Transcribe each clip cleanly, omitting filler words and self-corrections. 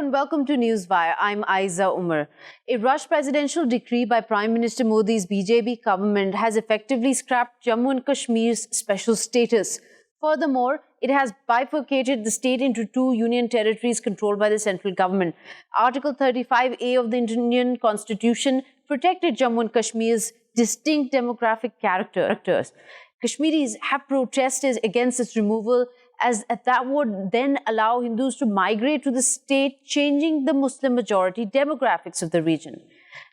and welcome to Newswire. I'm Ayza Omar. A rush presidential decree by Prime Minister Modi's BJP government has effectively scrapped Jammu and Kashmir's special status. Furthermore, it has bifurcated the state into two union territories controlled by the central government. Article 35A of the Indian Constitution protected Jammu and Kashmir's distinct demographic characters. Kashmiris have protested against its removal, as that would then allow Hindus to migrate to the state, changing the Muslim majority demographics of the region.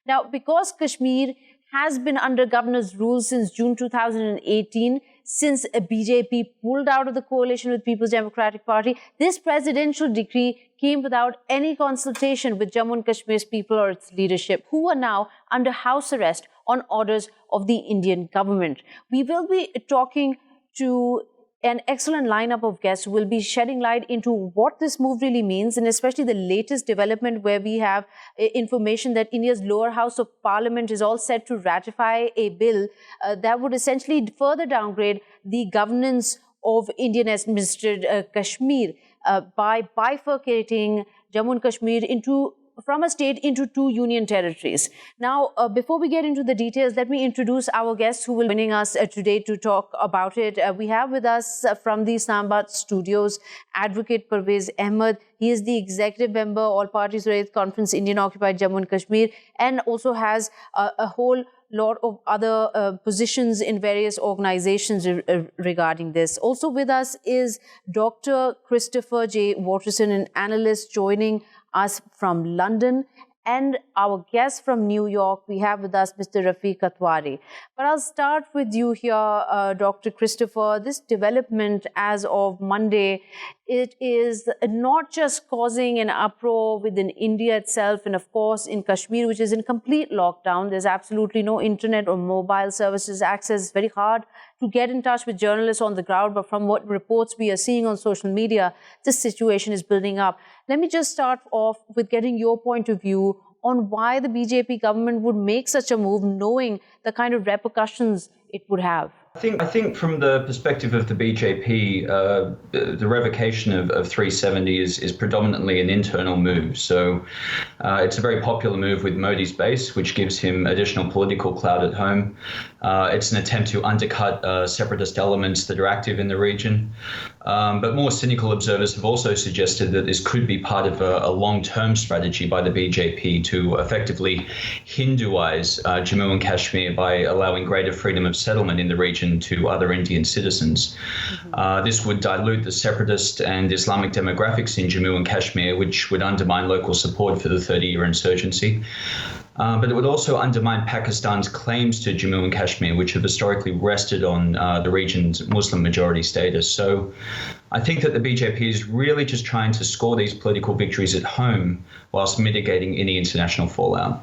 Now, because Kashmir has been under governor's rule since June 2018, since BJP pulled out of the coalition with People's Democratic Party, this presidential decree came without any consultation with Jammu and Kashmir's people or its leadership, who are now under house arrest on orders of the Indian government. We will be talking to an excellent lineup of guests who will be shedding light into what this move really means, and especially the latest development where we have information that India's lower house of parliament is all set to ratify a bill that would essentially further downgrade the governance of Indian administered Kashmir by bifurcating Jammu and Kashmir from a state into two union territories. Now, before we get into the details, let me introduce our guests who will be joining us today to talk about it. We have with us from the Islamabad studios, Advocate Parvez Ahmad. He is the executive member, All Parties Raised Conference, Indian Occupied Jammu and Kashmir, and also has a whole lot of other positions in various organizations regarding this. Also with us is Dr. Christopher J Watterson, an analyst, joining us from London, and our guest from New York, we have with us Mr. Rafiq Kathwari. But I'll start with you here, Dr. Christopher. This development as of Monday, it is not just causing an uproar within India itself, and of course in Kashmir, which is in complete lockdown. There's absolutely no internet or mobile services access. It's very hard to get in touch with journalists on the ground, but from what reports we are seeing on social media, this situation is building up. Let me just start off with getting your point of view on why the BJP government would make such a move, knowing the kind of repercussions it would have. I think from the perspective of the BJP, the revocation of 370 is predominantly an internal move. So it's a very popular move with Modi's base, which gives him additional political clout at home. It's an attempt to undercut separatist elements that are active in the region. But more cynical observers have also suggested that this could be part of a long-term strategy by the BJP to effectively Hinduize Jammu and Kashmir by allowing greater freedom of settlement in the region to other Indian citizens. This would dilute the separatist and Islamic demographics in Jammu and Kashmir, which would undermine local support for the 30-year insurgency. But it would also undermine Pakistan's claims to Jammu and Kashmir, which have historically rested on the region's Muslim majority status. So I think that the BJP is really just trying to score these political victories at home whilst mitigating any international fallout.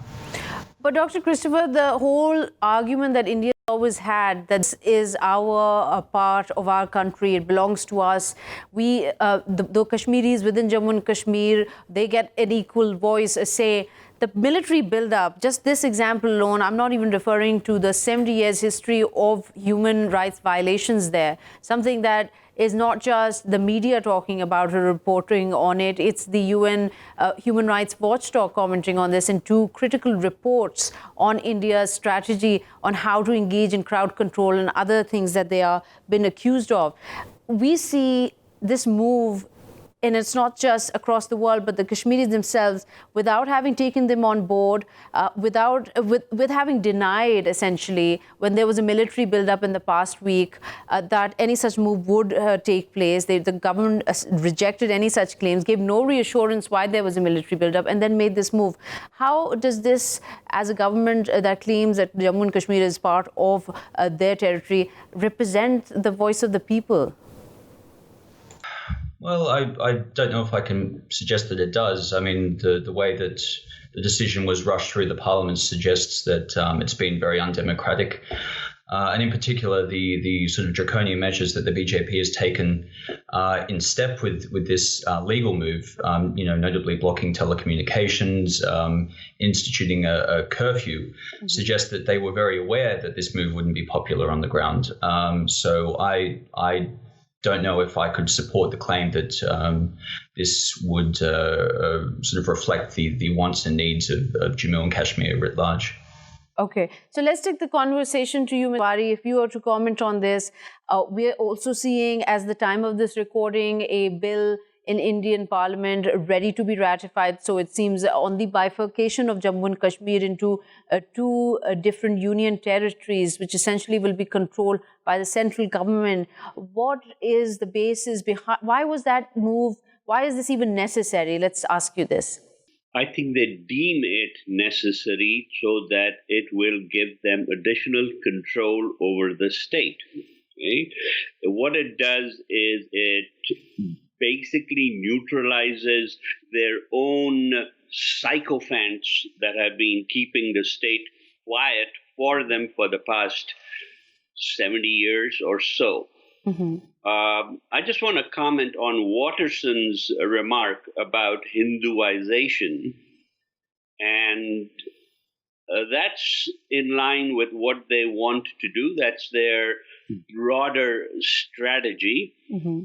But Dr. Christopher, the whole argument that India always had, that this is our part of our country, it belongs to us. The Kashmiris within Jammu and Kashmir, they get an equal voice, a say. The military build-up, just this example alone, I'm not even referring to the 70 years history of human rights violations there, something that is not just the media talking about or reporting on it, it's the UN Human Rights Watchdog commenting on this, and two critical reports on India's strategy on how to engage in crowd control and other things that they are been accused of. We see this move, and it's not just across the world, but the Kashmiris themselves, without having taken them on board, with having denied, essentially, when there was a military build-up in the past week, that any such move would take place. The government rejected any such claims, gave no reassurance why there was a military build-up, and then made this move. How does this, as a government that claims that Jammu and Kashmir is part of their territory, represent the voice of the people? Well, I don't know if I can suggest that it does. I mean, the way that the decision was rushed through the parliament suggests that it's been very undemocratic. And in particular, the sort of draconian measures that the BJP has taken in step with this legal move, notably blocking telecommunications, instituting a curfew, suggest that they were very aware that this move wouldn't be popular on the ground. So I don't know if I could support the claim that this would sort of reflect the wants and needs of Jammu and Kashmir writ large. Okay, so let's take the conversation to you, Ms. Kathwari. If you were to comment on this, we're also seeing, as the time of this recording, a bill in Indian Parliament ready to be ratified. So it seems on the bifurcation of Jammu and Kashmir into two different union territories, which essentially will be controlled by the central government. What is the basis behind? Why was that move? Why is this even necessary? Let's ask you this. I think they deem it necessary so that it will give them additional control over the state. Okay? What it does is it basically neutralizes their own sycophants that have been keeping the state quiet for them for the past 70 years or so. Mm-hmm. I just want to comment on Watterson's remark about Hinduization, and that's in line with what they want to do. That's their broader strategy. Mm-hmm.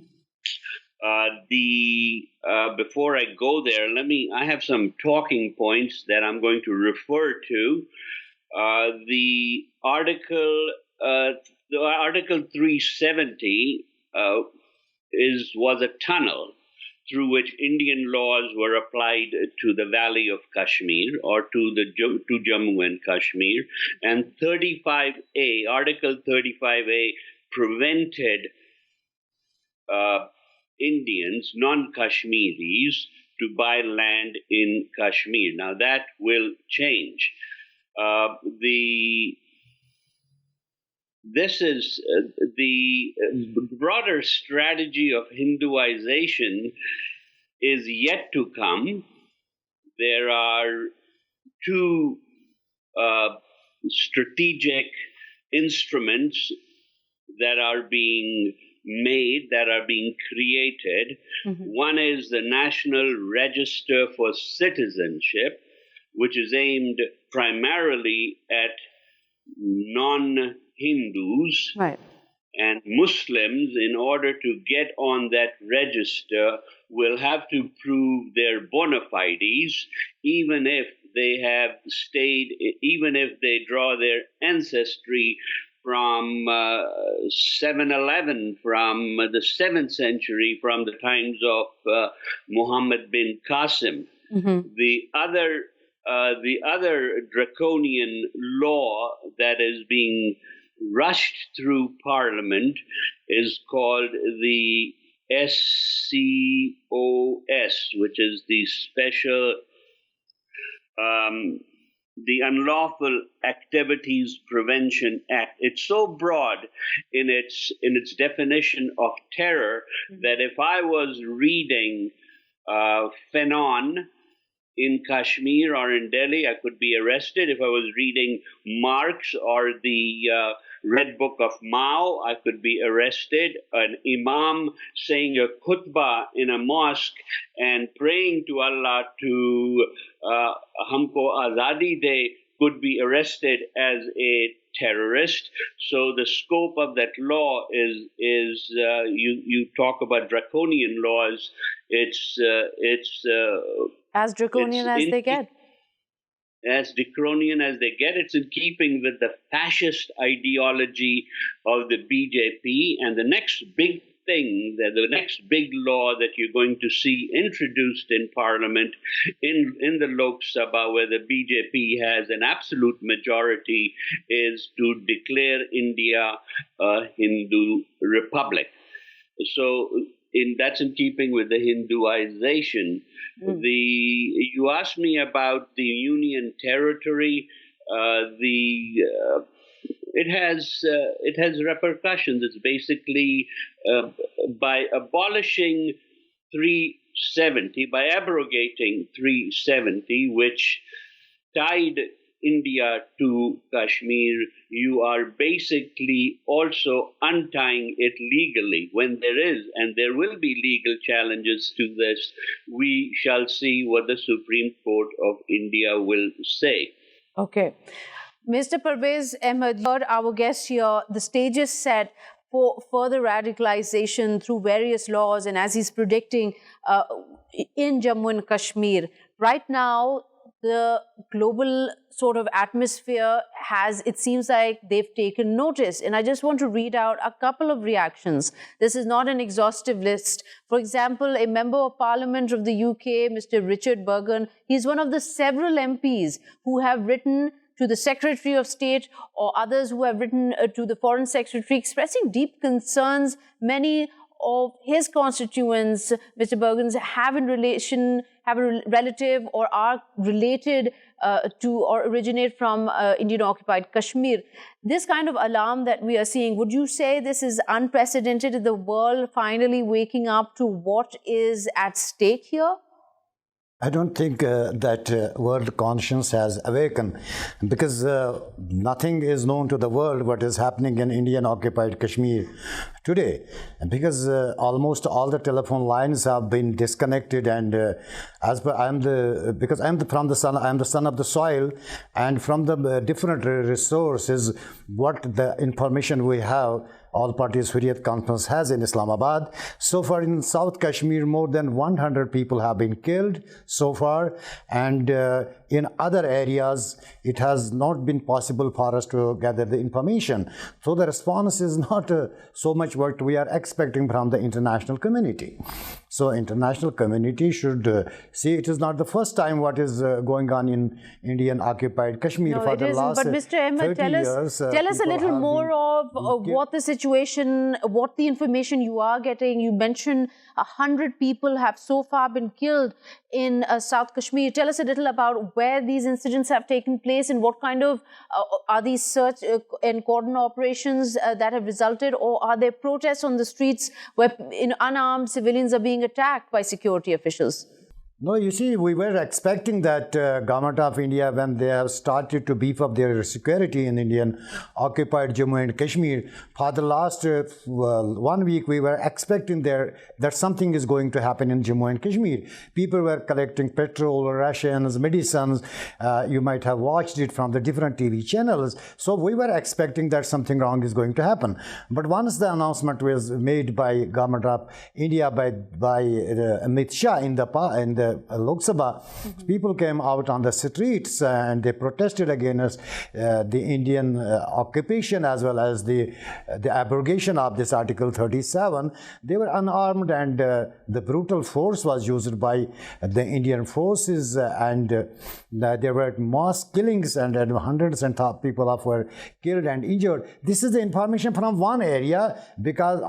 Before I go there, I have some talking points that I'm going to refer to. The Article 370 was a tunnel through which Indian laws were applied to the Valley of Kashmir or to Jammu and Kashmir, and 35A, Article 35A, prevented Indians, non-Kashmiris, to buy land in Kashmir. Now that will change. This is the broader strategy of Hinduization is yet to come. There are two strategic instruments that are being made, that are being created. Mm-hmm. One is the National Register for Citizenship, which is aimed primarily at non-Hindus, right, and Muslims. In order to get on that register, will have to prove their bona fides, even if they draw their ancestry from 711, from the 7th century, from the times of Muhammad bin Qasim. Mm-hmm. The other draconian law that is being rushed through Parliament is called the SCOS, which is the Special the Unlawful Activities Prevention Act. It's so broad in its definition of terror that if I was reading Fanon in Kashmir or in Delhi, I could be arrested. If I was reading Marx or the Red Book of Mao, I could be arrested. An imam saying a khutbah in a mosque and praying to Allah to Humko Azadi De could be arrested as a terrorist. So the scope of that law is you talk about draconian laws. It's as draconian as they get. As draconian as they get. It's in keeping with the fascist ideology of the BJP. And the next big thing, the next big law that you're going to see introduced in Parliament, in the Lok Sabha, where the BJP has an absolute majority, is to declare India a Hindu republic. So that's in keeping with the Hinduization. You asked me about the Union territory. It has repercussions. It's basically by abolishing 370, by abrogating 370, which tied India to Kashmir, you are basically also untying it legally. When there is, and there will be, legal challenges to this, we shall see what the Supreme Court of India will say. Okay. Mr. Parvez Ahmad, you're our guest here. The stage is set. for further radicalization through various laws, and as he's predicting in Jammu and Kashmir. Right now, the global sort of atmosphere has, it seems like they've taken notice. And I just want to read out a couple of reactions. This is not an exhaustive list. For example, a member of parliament of the UK, Mr. Richard Burgon, he's one of the several MPs who have written to the Secretary of State or others who have written to the Foreign Secretary expressing deep concerns. Many of his constituents, Mr. Burgons, have a relative or are related to or originate from Indian-occupied Kashmir. This kind of alarm that we are seeing, would you say this is unprecedented? The world finally waking up to what is at stake here? I don't think that world conscience has awakened, because nothing is known to the world what is happening in Indian-occupied Kashmir today, because almost all the telephone lines have been disconnected, and as per I'm the son of the soil, and from the different resources, what the information we have, All Parties Hurriyat Conference has in Islamabad. So far in South Kashmir, more than 100 people have been killed so far, and in other areas, it has not been possible for us to gather the information. So the response is not so much what we are expecting from the international community. So international community should see it is not the first time what is going on in Indian-occupied Kashmir for the last 30 years. But Mr. Ahmad, tell us a little more of what the situation, what the information you are getting. You mentioned 100 people have so far been killed in South Kashmir. Tell us a little about where these incidents have taken place and what kind of, are these search and cordon operations that have resulted, or are there protests on the streets where unarmed civilians are being attacked by security officials? No, you see, we were expecting that Government of India, when they have started to beef up their security in Indian-occupied Jammu and Kashmir, for the last 1 week, we were expecting that something is going to happen in Jammu and Kashmir. People were collecting petrol, rations, medicines. You might have watched it from the different TV channels. So we were expecting that something wrong is going to happen. But once the announcement was made by Government of India, by Amit Shah in the Lok Sabha, people came out on the streets and they protested against the Indian occupation as well as the abrogation of this Article 37. They were unarmed, and the brutal force was used by the Indian forces, and there were mass killings, and hundreds and thousands of people were killed and injured. This is the information from one area, because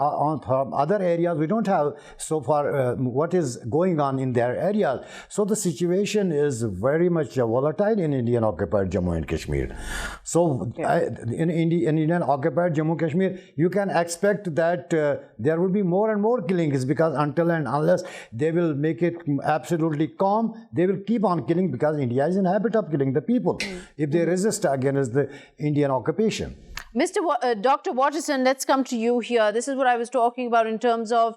from other areas we don't have so far what is going on in their area. So the situation is very much volatile in Indian-occupied Jammu and Kashmir. So in Indian-occupied Jammu and Kashmir, you can expect that there will be more and more killings, because until and unless they will make it absolutely calm, they will keep on killing, because India is in the habit of killing the people if they resist against the Indian occupation. Dr. Watterson, let's come to you here. This is what I was talking about in terms of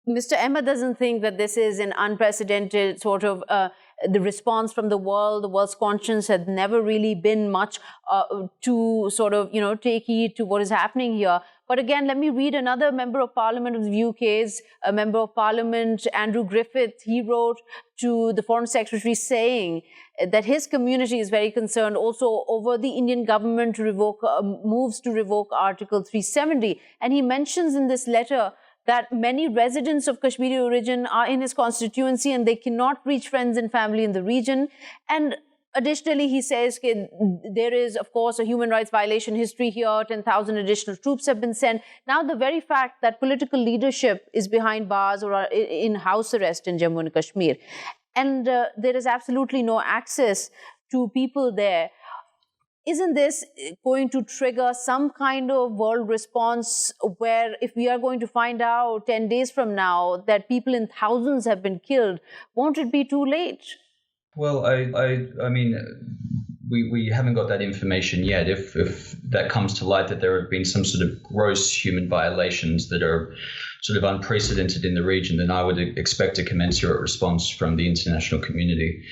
Mr. Ahmad doesn't think that this is an unprecedented sort of the response from the world. The world's conscience had never really been much to sort of, take heed to what is happening here. But again, let me read another member of parliament of the UK's member of parliament, Andrew Griffith. He wrote to the foreign secretary saying that his community is very concerned also over the Indian government to revoke moves to revoke Article 370. And he mentions in this letter that many residents of Kashmiri origin are in his constituency and they cannot reach friends and family in the region. And additionally, he says there is, of course, a human rights violation history here. 10,000 additional troops have been sent. Now, the very fact that political leadership is behind bars or are in house arrest in Jammu and Kashmir, and there is absolutely no access to people there. Isn't this going to trigger some kind of world response where if we are going to find out 10 days from now that people in thousands have been killed, won't it be too late? Well, I mean, we haven't got that information yet. If that comes to light that there have been some sort of gross human violations that are sort of unprecedented in the region, then I would expect a commensurate response from the international community.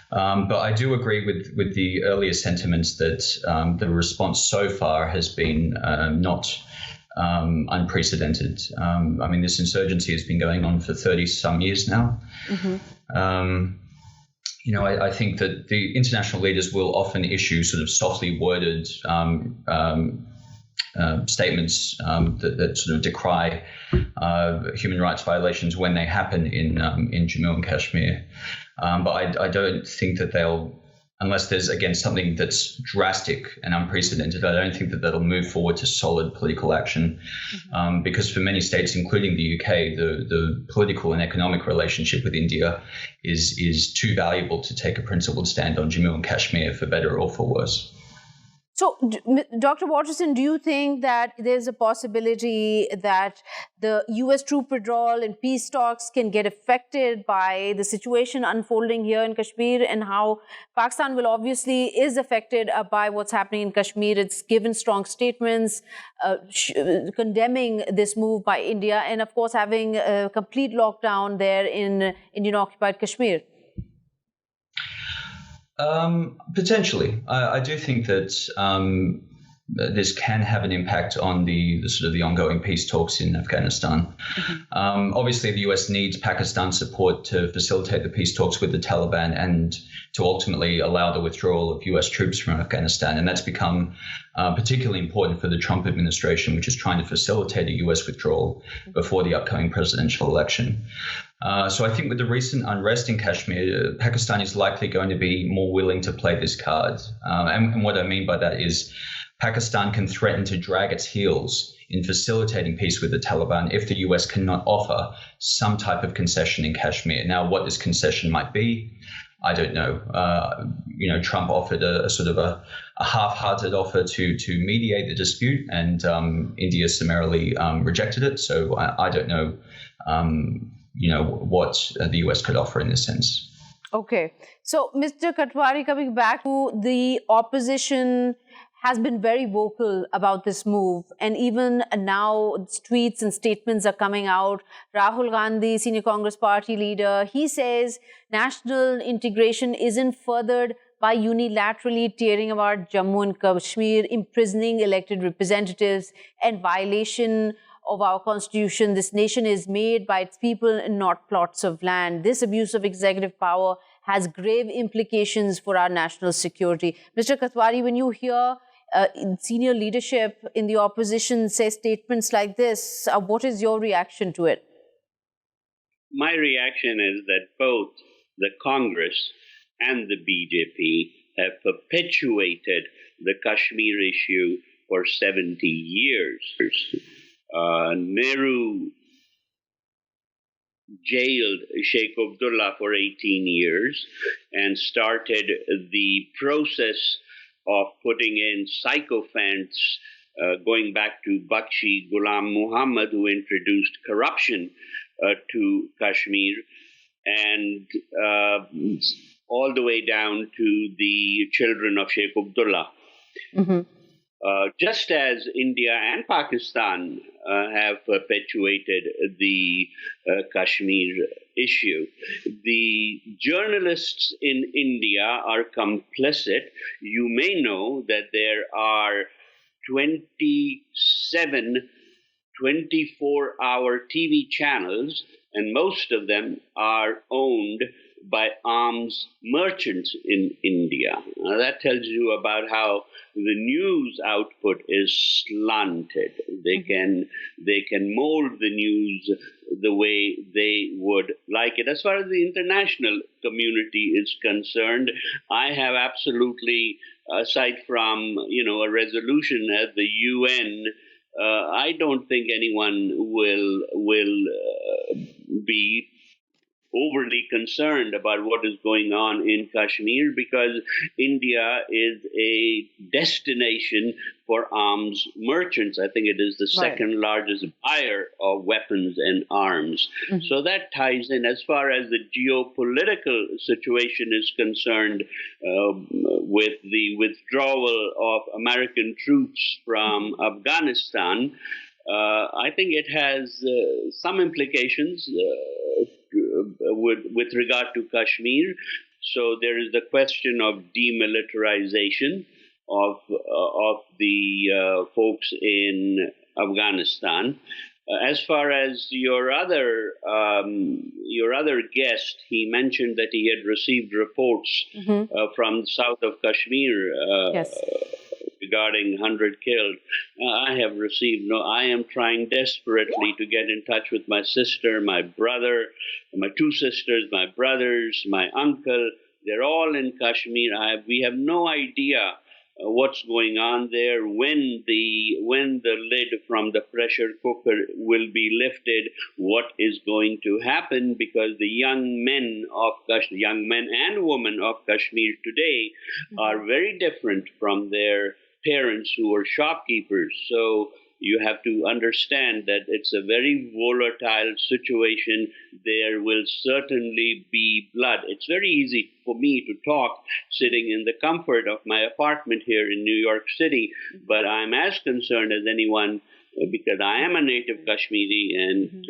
But I do agree with the earlier sentiments that the response so far has been not unprecedented. I mean, this insurgency has been going on for 30-some years now. I think that the international leaders will often issue sort of softly worded statements that sort of decry human rights violations when they happen in Jammu and Kashmir. But I don't think that they'll, unless there's, again, something that's drastic and unprecedented, I don't think that that'll move forward to solid political action, because for many states, including the UK, the political and economic relationship with India is too valuable to take a principled stand on Jammu and Kashmir, for better or for worse. So, Dr. Watterson, do you think that there's a possibility that the U.S. troop withdrawal and peace talks can get affected by the situation unfolding here in Kashmir, and how Pakistan will obviously is affected by what's happening in Kashmir? It's given strong statements condemning this move by India, and of course having a complete lockdown there in Indian-occupied Kashmir. Potentially. I do think that this can have an impact on the sort of the ongoing peace talks in Afghanistan. Obviously, the US needs Pakistan's support to facilitate the peace talks with the Taliban and to ultimately allow the withdrawal of US troops from Afghanistan. And that's become particularly important for the Trump administration, which is trying to facilitate a US withdrawal before the upcoming presidential election. So I think with the recent unrest in Kashmir, Pakistan is likely going to be more willing to play this card. And what I mean by that is Pakistan can threaten to drag its heels in facilitating peace with the Taliban if the US cannot offer some type of concession in Kashmir. Now, what this concession might be, I don't know. Trump offered a sort of a half-hearted offer to mediate the dispute, and India summarily rejected it. So I don't know. What the US could offer in this sense. Okay. So, Mr. Kathwari, coming back to the opposition has been very vocal about this move. And even now, tweets and statements are coming out. Rahul Gandhi, senior Congress party leader, he says national integration isn't furthered by unilaterally tearing apart Jammu and Kashmir, imprisoning elected representatives, and violation of our constitution. This nation is made by its people and not plots of land. This abuse of executive power has grave implications for our national security. Mr. Kathwari, when you hear senior leadership in the opposition say statements like this, what is your reaction to it? My reaction is that both the Congress and the BJP have perpetuated the Kashmir issue for 70 years. Nehru jailed Sheikh Abdullah for 18 years and started the process of putting in sycophants going back to Bakshi Ghulam Muhammad, who introduced corruption to Kashmir, and all the way down to the children of Sheikh Abdullah. Just as India and Pakistan have perpetuated the Kashmir issue, the journalists in India are complicit. You may know that there are 27 24-hour TV channels, and most of them are owned by arms merchants in India. Now, that tells you about how the news output is slanted. They can mold the news the way they would like it. As far as the international community is concerned, I have absolutely, aside from a resolution at the UN, I don't think anyone will be overly concerned about what is going on in Kashmir, because India is a destination for arms merchants. I think it is the second largest buyer of weapons and arms. So that ties in. As far as the geopolitical situation is concerned, with the withdrawal of American troops from Afghanistan, I think it has some implications with regard to Kashmir. So there is the question of demilitarization of the folks in Afghanistan. As far as your other guest, he mentioned that he had received reports from the south of Kashmir Yes. regarding 100 killed. I have received no. I am trying desperately to get in touch with my sister, my brother, my two sisters, my brothers, my uncle. They're all in Kashmir. We have no idea what's going on there, when the lid from the pressure cooker will be lifted, what is going to happen, because the young men and women of Kashmir today are very different from their parents who were shopkeepers. So you have to understand that it's a very volatile situation. There will certainly be blood. It's very easy for me to talk sitting in the comfort of my apartment here in New York City, but I'm as concerned as anyone because I am a native Kashmiri, and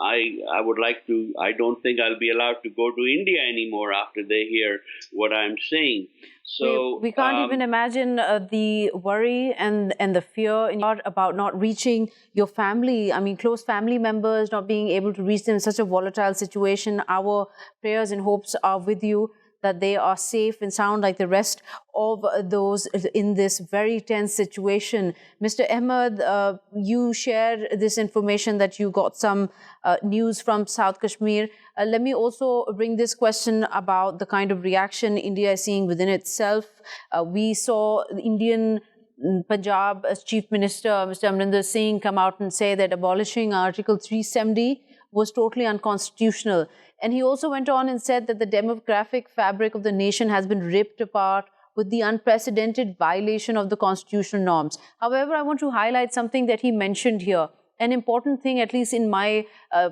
I would like to. I don't think I'll be allowed to go to India anymore after they hear what I'm saying. So we can't even imagine the worry and the fear about not reaching your family. I mean, close family members, not being able to reach them in such a volatile situation. Our prayers and hopes are with you that they are safe and sound like the rest of those in this very tense situation. Mr. Ahmad, you shared this information that you got some news from South Kashmir. Let me also bring this question about the kind of reaction India is seeing within itself. We saw the Indian Punjab Chief Minister, Mr. Amrinder Singh, come out and say that abolishing Article 370 was totally unconstitutional. And he also went on and said that the demographic fabric of the nation has been ripped apart with the unprecedented violation of the constitutional norms. However, I want to highlight something that he mentioned here. An important thing, at least in my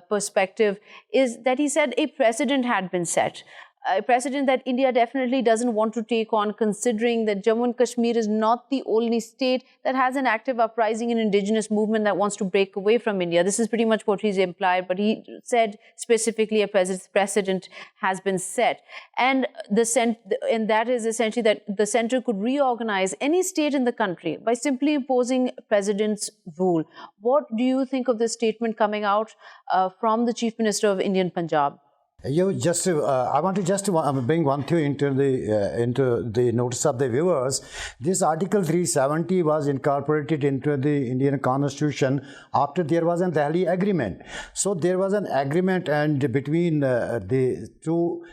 perspective, is that he said a precedent had been set. A precedent that India definitely doesn't want to take on, considering that Jammu and Kashmir is not the only state that has an active uprising and indigenous movement that wants to break away from India. This is pretty much what he's implied, but he said specifically a precedent has been set. And that is essentially that the center could reorganize any state in the country by simply imposing president's rule. What do you think of this statement coming out from the Chief Minister of Indian Punjab? I want to just bring one thing into the notice of the viewers. This Article 370 was incorporated into the Indian Constitution after there was a Delhi Agreement. So there was an agreement and between the two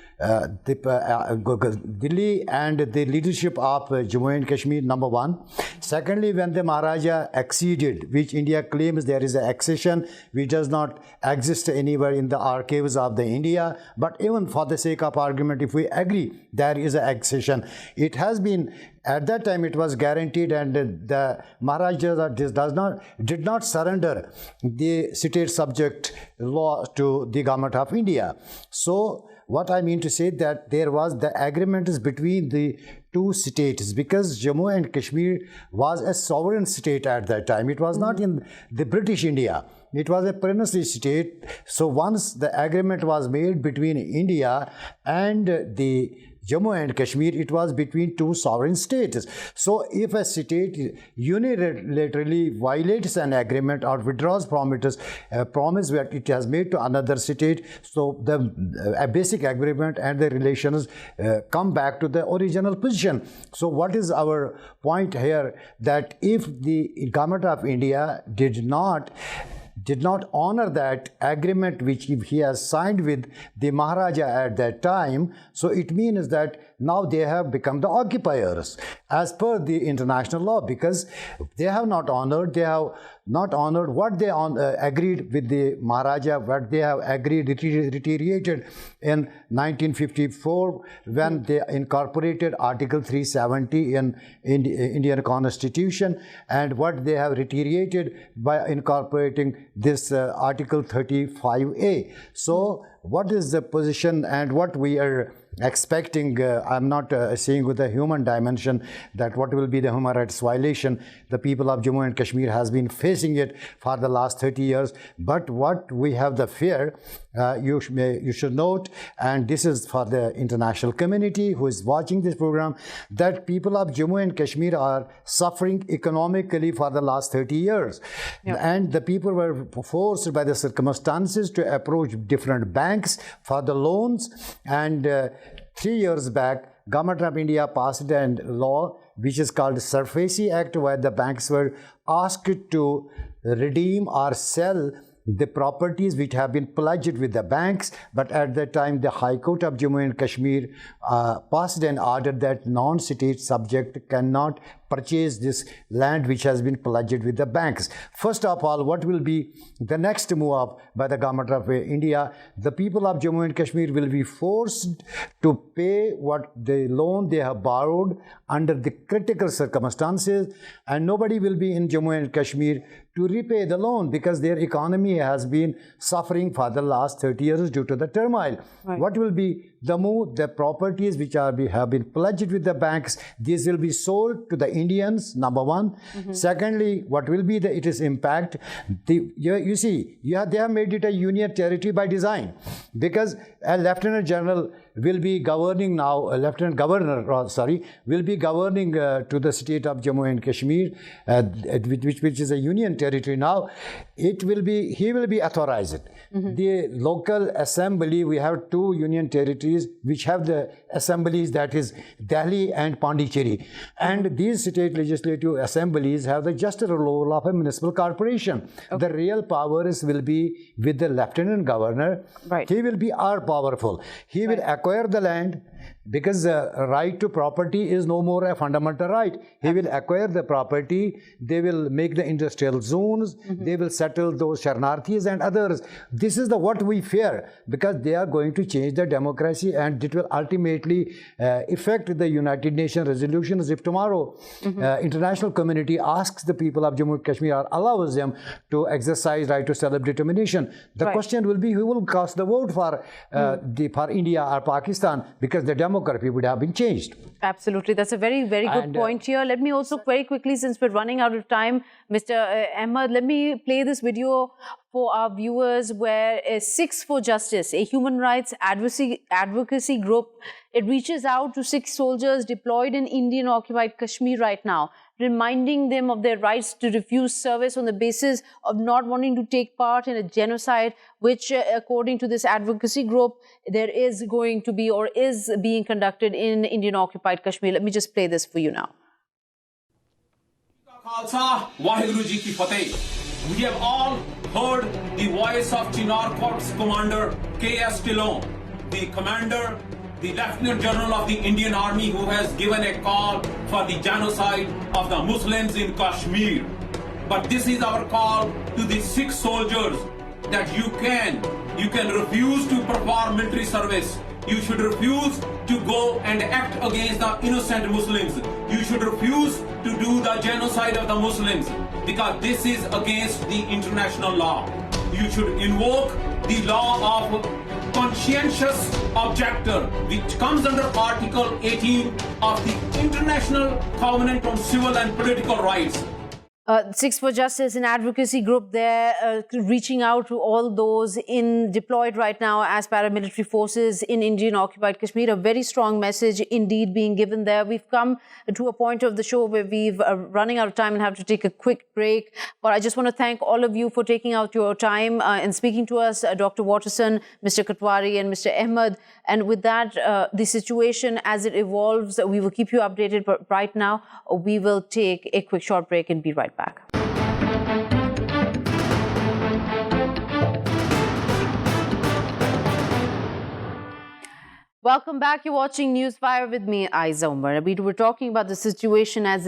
Delhi and the leadership of Jammu and Kashmir, number one. Secondly, when the Maharaja acceded, which India claims there is an accession which does not exist anywhere in the archives of the India, but even for the sake of argument, if we agree there is an accession, it has been, at that time it was guaranteed, and the Maharaja did not surrender the state subject law to the government of India. So what I mean to say that there was the agreement is between the two states, because Jammu and Kashmir was a sovereign state at that time. It was not in the British India. It was a princely state. So once the agreement was made between India and the Jammu and Kashmir, it was between two sovereign states. So if a state unilaterally violates an agreement or withdraws from it, a promise that it has made to another state, so the basic agreement and the relations come back to the original position. So what is our point here? That if the government of India did not honor that agreement which he has signed with the Maharaja at that time, so it means that now they have become the occupiers as per the international law, because they have not honored what they agreed with the Maharaja, what they have agreed, reiterated in 1954 when they incorporated Article 370 in Indian Constitution, and what they have reiterated by incorporating this Article 35A. So what is the position and what we are expecting? I'm not seeing with the human dimension that what will be the human rights violation. The people of Jammu and Kashmir has been facing it for the last 30 years. But what we have the fear, you should note, and this is for the international community who is watching this program, that people of Jammu and Kashmir are suffering economically for the last 30 years. Yep. And the people were forced by the circumstances to approach different banks for the loans. And 3 years back, Government of India passed a law which is called SARFAESI Act, where the banks were asked to redeem or sell the properties which have been pledged with the banks. But at that time, the High Court of Jammu and Kashmir passed an order that non-state subject cannot purchase this land which has been pledged with the banks. First of all, what will be the next move up by the Government of India? The people of Jammu and Kashmir will be forced to pay what the loan they have borrowed under the critical circumstances, and nobody will be in Jammu and Kashmir to repay the loan because their economy has been suffering for the last 30 years due to the turmoil. Right. What will be the move? The properties which have been pledged with the banks, these will be sold to the Indians, number one. Secondly, what will be its impact? You see, they have made it a union territory by design, because a Lieutenant General will be governing now, a Lieutenant Governor, will be governing to the state of Jammu and Kashmir, which is a union territory now. He will be authorized. The local assembly, we have 2 union territories which have the assemblies, that is Delhi and Pondicherry. And these state legislative assemblies have the just role of a municipal corporation. Okay. The real powers will be with the Lieutenant Governor. Right. He will be all powerful. He will acquire the land, because right to property is no more a fundamental right. He will acquire the property, they will make the industrial zones, they will settle those Sharnarthis and others. This is what we fear, because they are going to change the democracy, and it will ultimately affect the United Nations resolutions if tomorrow international community asks the people of Jammu and Kashmir or allows them to exercise right to self-determination. The question will be, who will cast the vote for India or Pakistan, because the demography would have been changed. Absolutely. That's a very, very good point here. Let me also very quickly, since we're running out of time, Mr. Ahmad, let me play this video for our viewers where Sikhs for Justice, a human rights advocacy group, it reaches out to Sikh soldiers deployed in Indian-occupied Kashmir right now, reminding them of their rights to refuse service on the basis of not wanting to take part in a genocide, which, according to this advocacy group, there is going to be or is being conducted in Indian-occupied Kashmir. Let me just play this for you now. We have all heard the voice of Chinar Corps Commander K.S. Dillon, the commander, the Lieutenant General of the Indian Army, who has given a call for the genocide of the Muslims in Kashmir. But this is our call to the Sikh soldiers, that you can refuse to perform military service. You should refuse to go and act against the innocent Muslims. You should refuse to do the genocide of the Muslims, because this is against the international law. You should invoke the law of conscientious objector, which comes under Article 18 of the International Covenant on Civil and Political Rights. Sikhs for Justice, an advocacy group there, reaching out to all those deployed right now as paramilitary forces in Indian-occupied Kashmir. A very strong message indeed being given there. We've come to a point of the show where we've running out of time and have to take a quick break. But I just want to thank all of you for taking out your time and speaking to us, Dr. Watterson, Mr. Kathwari and Mr. Ahmad. And with that, the situation as it evolves, we will keep you updated. But right now, we will take a quick short break and be right back. Welcome back. You're watching Newsfire with me, Ayza Omar. We were talking about the situation as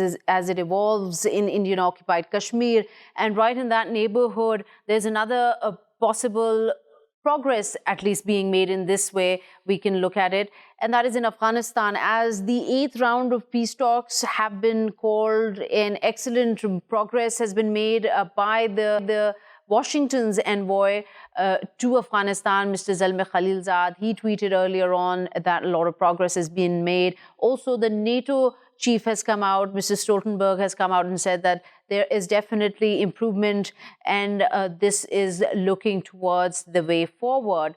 it evolves in Indian-occupied Kashmir. And right in that neighborhood, there's another possible progress at least being made in this way, we can look at it, and that is in Afghanistan, as the 8th round of peace talks have been called. An excellent progress has been made by the Washington's envoy to Afghanistan, Mr. Zalmay Khalilzad, he tweeted earlier on that a lot of progress has been made. Also, the NATO chief has come out, Mr. Stoltenberg has come out and said that there is definitely improvement and this is looking towards the way forward.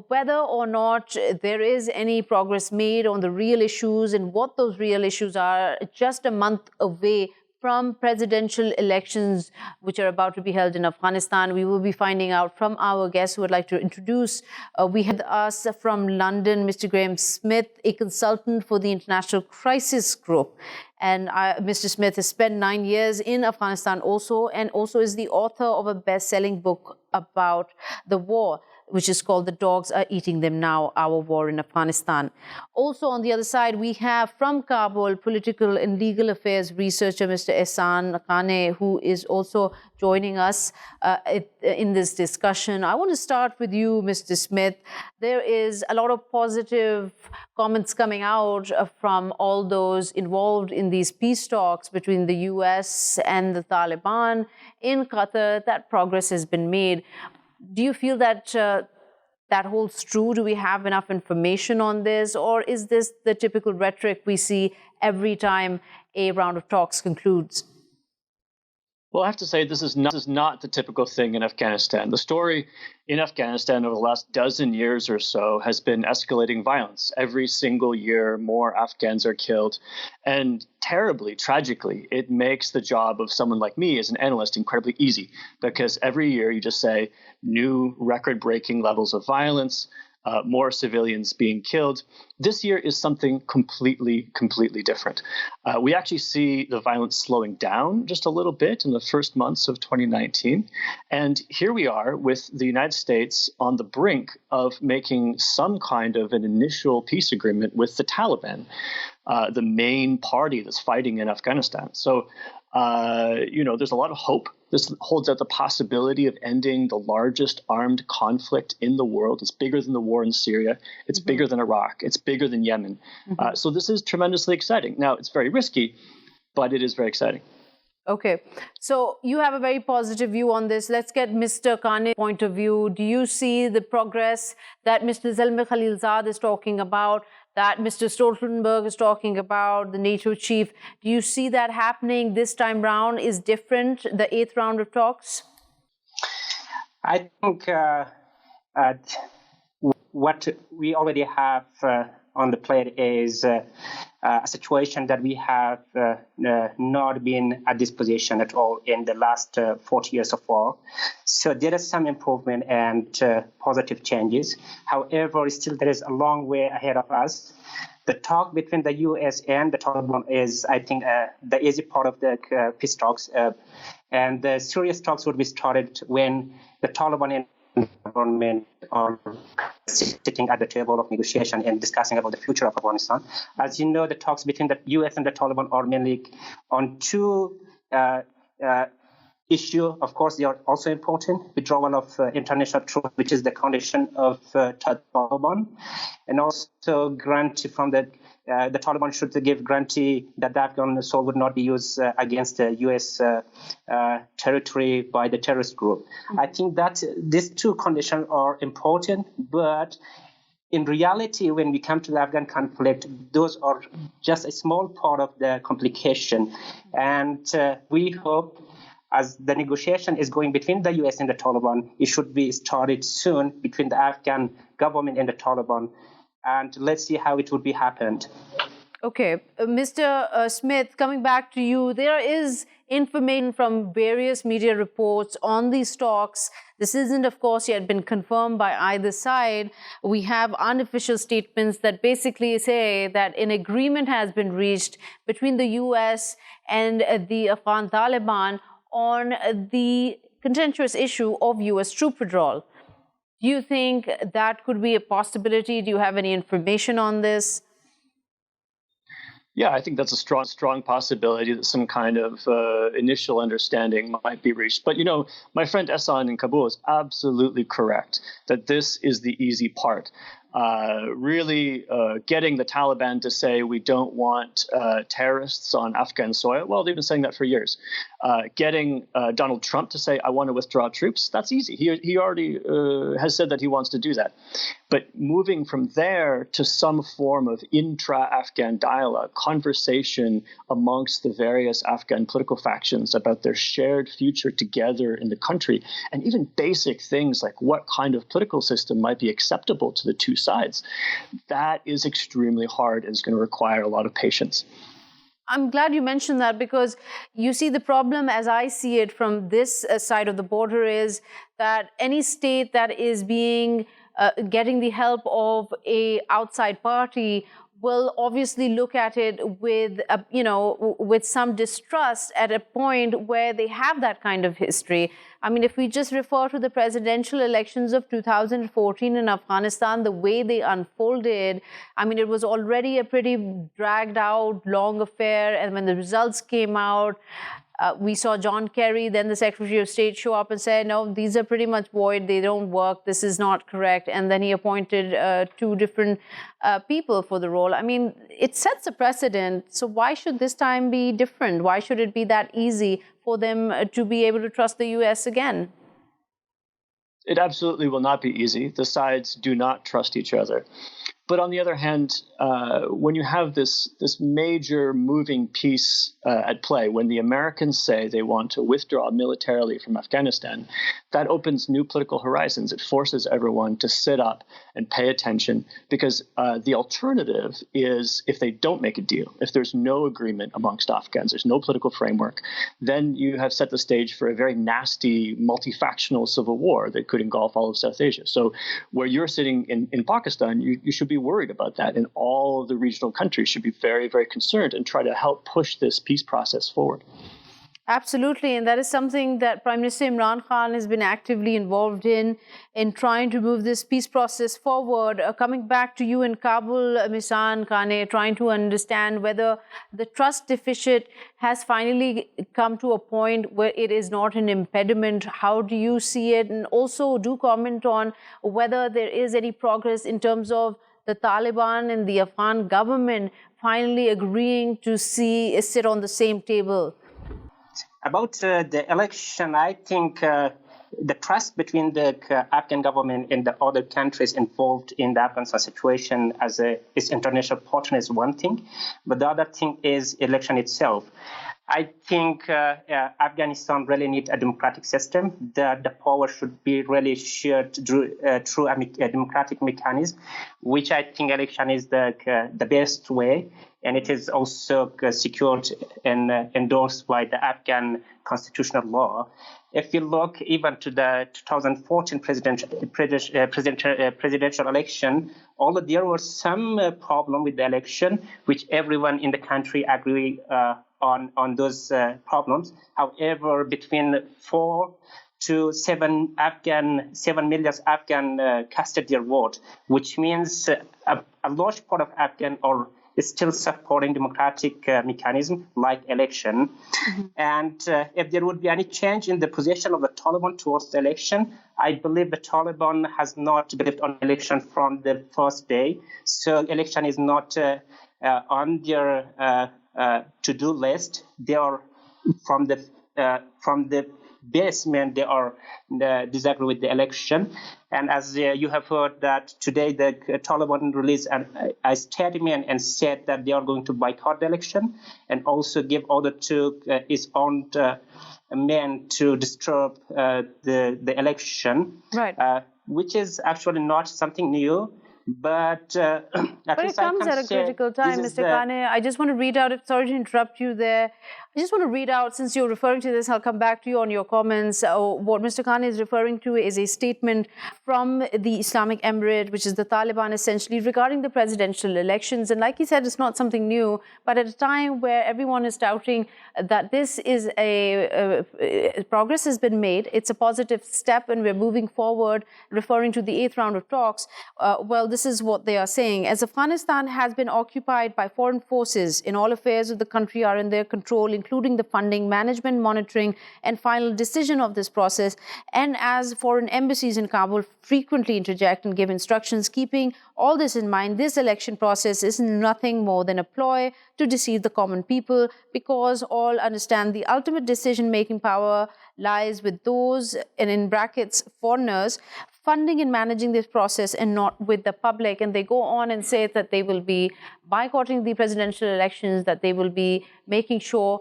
Whether or not there is any progress made on the real issues and what those real issues are, just a month away from presidential elections, which are about to be held in Afghanistan, we will be finding out from our guests who would like to introduce. We have us from London, Mr. Graeme Smith, a consultant for the International Crisis Group. And Mr. Smith has spent 9 years in Afghanistan also, and also is the author of a best-selling book about the war, which is called The Dogs Are Eating Them Now, Our War in Afghanistan. Also on the other side, we have from Kabul, political and legal affairs researcher, Mr. Ehsan Qaane, who is also joining us in this discussion. I want to start with you, Mr. Smith. There is a lot of positive comments coming out from all those involved in these peace talks between the US and the Taliban in Qatar, that progress has been made. Do you feel that that holds true? Do we have enough information on this? Or is this the typical rhetoric we see every time a round of talks concludes? Well, I have to say this is not the typical thing in Afghanistan. The story in Afghanistan over the last dozen years or so has been escalating violence. Every single year, more Afghans are killed. And terribly, tragically, it makes the job of someone like me as an analyst incredibly easy, because every year you just say new record-breaking levels of violence, more civilians being killed. This year is something completely different. We actually see the violence slowing down just a little bit in the first months of 2019. And here we are with the United States on the brink of making some kind of an initial peace agreement with the Taliban, the main party that's fighting in Afghanistan. So, there's a lot of hope. This holds out the possibility of ending the largest armed conflict in the world. It's bigger than the war in Syria. It's bigger than Iraq. It's bigger than Yemen. So this is tremendously exciting. Now, it's very risky, but it is very exciting. Okay. So you have a very positive view on this. Let's get Mr. Qaane's point of view. Do you see the progress that Mr. Zalmay Khalilzad is talking about, that Mr. Stoltenberg is talking about, the NATO chief? Do you see that happening this time round is different, the 8th round of talks? I think what we already have on the plate is a situation that we have not been at this position at all in the last 40 years of war. So there is some improvement and positive changes. However, still there is a long way ahead of us. The talk between the U.S. and the Taliban is, I think, the easy part of the peace talks. And the serious talks would be started when the Taliban and government are sitting at the table of negotiation and discussing about the future of Afghanistan. As you know, the talks between the U.S. and the Taliban are mainly on two issues. Of course, they are also important: withdrawal of international troops, which is the condition of Taliban, and also grant from the Taliban should give guarantee that the Afghan soil would not be used against the U.S. Territory by the terrorist group. I think that these two conditions are important, but in reality, when we come to the Afghan conflict, those are just a small part of the complication. And we hope, as the negotiation is going between the U.S. and the Taliban, it should be started soon between the Afghan government and the Taliban. And let's see how it would be happened. Okay. Mr. Smith, coming back to you, there is information from various media reports on these talks. This isn't, of course, yet been confirmed by either side. We have unofficial statements that basically say that an agreement has been reached between the U.S. and the Afghan Taliban on the contentious issue of U.S. troop withdrawal. Do you think that could be a possibility? Do you have any information on this? Yeah, I think that's a strong possibility that some kind of initial understanding might be reached. But, my friend Ehsan in Kabul is absolutely correct that this is the easy part. really getting the Taliban to say we don't want terrorists on Afghan soil. Well, they've been saying that for years. Getting Donald Trump to say, I want to withdraw troops, that's easy. He already has said that he wants to do that. But moving from there to some form of intra-Afghan dialogue, conversation amongst the various Afghan political factions about their shared future together in the country, and even basic things like what kind of political system might be acceptable to the two sides, that is extremely hard and is going to require a lot of patience. I'm glad you mentioned that, because you see the problem as I see it from this side of the border is that any state that is getting the help of a outside party will obviously look at it with, with some distrust at a point where they have that kind of history. I mean, if we just refer to the presidential elections of 2014 in Afghanistan, the way they unfolded, I mean, it was already a pretty dragged out, long affair. And when the results came out, we saw John Kerry, then the Secretary of State, show up and say, no, these are pretty much void. They don't work. This is not correct. And then he appointed two different people for the role. I mean, it sets a precedent. So why should this time be different? Why should it be that easy for them to be able to trust the U.S. again? It absolutely will not be easy. The sides do not trust each other. But on the other hand, when you have this major moving piece at play, when the Americans say they want to withdraw militarily from Afghanistan, that opens new political horizons. It forces everyone to sit up and pay attention, because the alternative is, if they don't make a deal, if there's no agreement amongst Afghans, there's no political framework, then you have set the stage for a very nasty multi-factional civil war that could engulf all of South Asia. So where you're sitting in Pakistan, you should be worried about that, and all of the regional countries should be very, very concerned and try to help push this peace process forward. Absolutely, and that is something that Prime Minister Imran Khan has been actively involved in trying to move this peace process forward. Coming back to you in Kabul, Ehsan Qaane, trying to understand whether the trust deficit has finally come to a point where it is not an impediment. How do you see it? And also do comment on whether there is any progress in terms of the Taliban and the Afghan government finally agreeing to sit on the same table. About the election, I think the trust between the Afghan government and the other countries involved in the Afghanistan situation as its international partner is one thing, but the other thing is election itself. I think Afghanistan really needs a democratic system. The power should be really shared through a democratic mechanism, which I think election is the best way. And it is also secured and endorsed by the Afghan constitutional law. If you look even to the 2014 presidential election, although there was some problem with the election, which everyone in the country agree on those problems. However, between 4 to 7 million Afghan casted their vote, which means a large part of Afghan is still supporting democratic mechanism like election. Mm-hmm. And if there would be any change in the position of the Taliban towards the election, I believe the Taliban has not believed on election from the first day. So election is not on their to-do list. They are from the basement, they are disagree with the election. And as you have heard that today, the Taliban released a statement and said that they are going to boycott the election and also give order to its own men to disturb the election, right. Which is actually not something new. But it comes at a critical time, Mr. Qaane. I just want to read out, sorry to interrupt you there. I just want to read out, since you're referring to this, I'll come back to you on your comments. What Mr. Qaane is referring to is a statement from the Islamic Emirate, which is the Taliban essentially, regarding the presidential elections. And like he said, it's not something new, but at a time where everyone is doubting that this is progress has been made, it's a positive step and we're moving forward, referring to the 8th round of talks. Well, this is what they are saying. As Afghanistan has been occupied by foreign forces, in all affairs of the country are in their control, including the funding, management, monitoring, and final decision of this process. And as foreign embassies in Kabul frequently interject and give instructions, keeping all this in mind, this election process is nothing more than a ploy to deceive the common people, because all understand the ultimate decision-making power lies with those, and in brackets, foreigners, funding and managing this process and not with the public. And they go on and say that they will be boycotting the presidential elections, that they will be making sure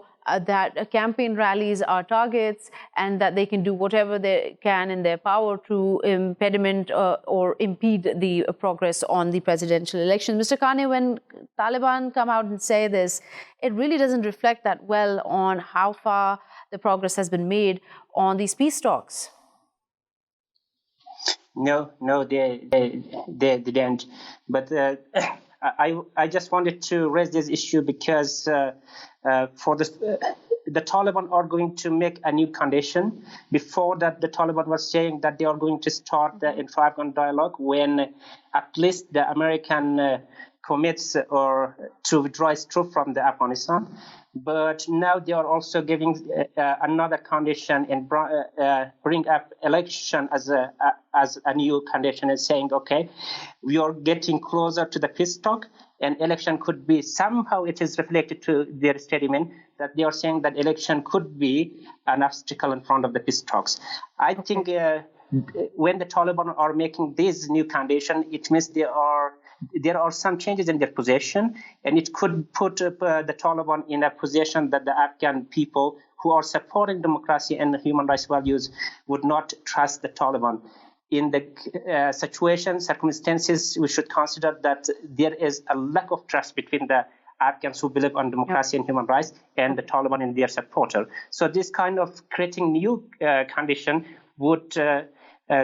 that campaign rallies are targets, and that they can do whatever they can in their power to impediment or impede the progress on the presidential election. Mr. Qaane, when Taliban come out and say this, it really doesn't reflect that well on how far the progress has been made on these peace talks. No, they didn't. But I just wanted to raise this issue because for the Taliban are going to make a new condition. Before that, the Taliban was saying that they are going to start the Afghan dialogue when at least the American commits or to withdraw its troops from the Afghanistan. But now they are also giving another condition and bring up election as a new condition and saying, okay, we are getting closer to the peace talk, and election could be somehow, it is reflected to their statement that they are saying that election could be an obstacle in front of the peace talks. I think when the Taliban are making this new condition, it means there are some changes in their position, and it could put the Taliban in a position that the Afghan people who are supporting democracy and human rights values would not trust the Taliban. In the circumstances, we should consider that there is a lack of trust between the Afghans who believe on democracy and human rights and the Taliban and their supporter. So this kind of creating new condition would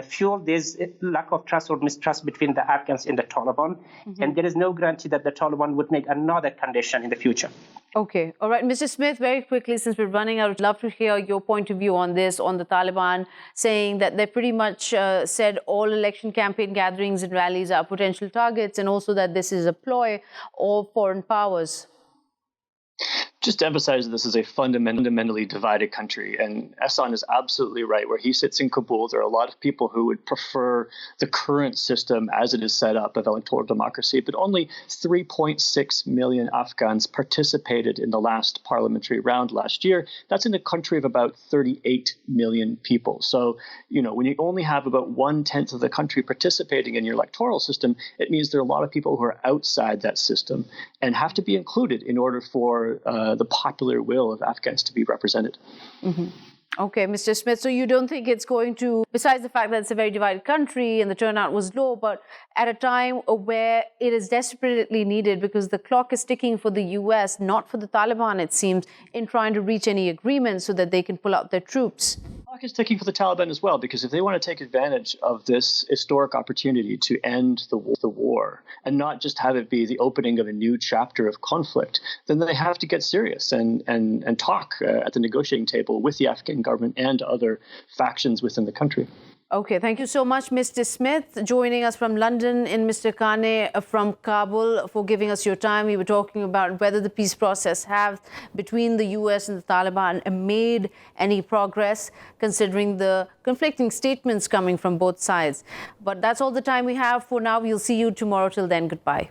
fuel this lack of trust or mistrust between the Afghans and the Taliban. And there is no guarantee that the Taliban would make another condition in the future. Okay. All right. Mr. Smith, very quickly, since we're running out, I'd love to hear your point of view on this, on the Taliban saying that they pretty much said all election campaign gatherings and rallies are potential targets, and also that this is a ploy of foreign powers. Just to emphasize, this is a fundamentally divided country, and Ehsan is absolutely right. Where he sits in Kabul, there are a lot of people who would prefer the current system as it is set up of electoral democracy, but only 3.6 million Afghans participated in the last parliamentary round last year. That's in a country of about 38 million people. So, when you only have about 1/10 of the country participating in your electoral system, it means there are a lot of people who are outside that system and have to be included in order for the popular will of Afghans to be represented. Okay, Mr. Smith, so you don't think it's going to, besides the fact that it's a very divided country and the turnout was low, but at a time where it is desperately needed because the clock is ticking for the US, not for the Taliban, it seems, in trying to reach any agreement so that they can pull out their troops? The clock is ticking for the Taliban as well, because if they want to take advantage of this historic opportunity to end the war and not just have it be the opening of a new chapter of conflict, then they have to get serious and talk at the negotiating table with the Afghan government and other factions within the country. Okay, thank you so much, Mr. Smith, joining us from London, and Mr. Qaane from Kabul, for giving us your time. We were talking about whether the peace process has between the US and the Taliban made any progress, considering the conflicting statements coming from both sides. But that's all the time we have for now. We'll see you tomorrow. Till then, goodbye.